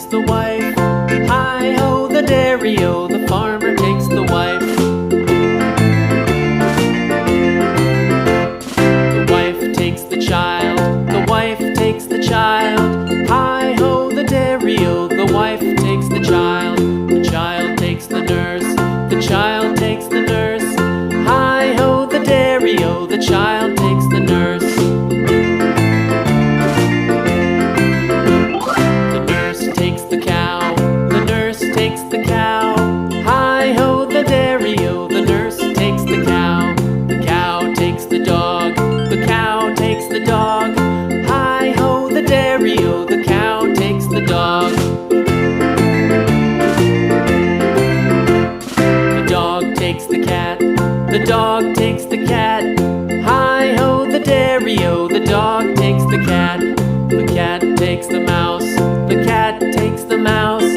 takes the wife. Hi-ho, the dairy-o, the farmer takes the wife. The wife takes the child, the wife takes the child. Hi-ho, the dairy-o, the wife takes the child. The child takes the nurse, the child takes the nurse. Hi-ho, the dairy-o, the child takes the nurse. The nurse takes the cow, the nurse takes the cow. Hi-ho, the dairy-o, the nurse takes the cow. The cow takes the dog, the cow takes the dog. Hi-ho, the dairy-o, the cow takes the dog. The dog takes the cat, the dog takes the cat. Hi-ho, the dairy-o, the dog takes the cat. The cat takes the mouse, the cat takes the mouse.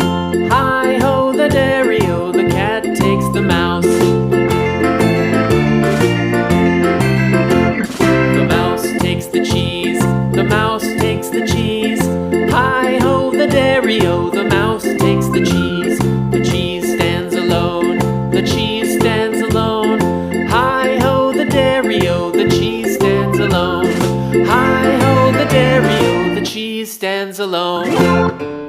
Hi-ho, the dairy-o, the cat takes the mouse. The mouse takes the cheese, the mouse takes the cheese. Hi-ho, the dairy-o, the mouse takes the cheese. The cheese stands alone, the cheese stands alone. Hi-ho, the dairy-o, the cheese stands alone. Hi-ho, the dairy-o, the cheese stands alone.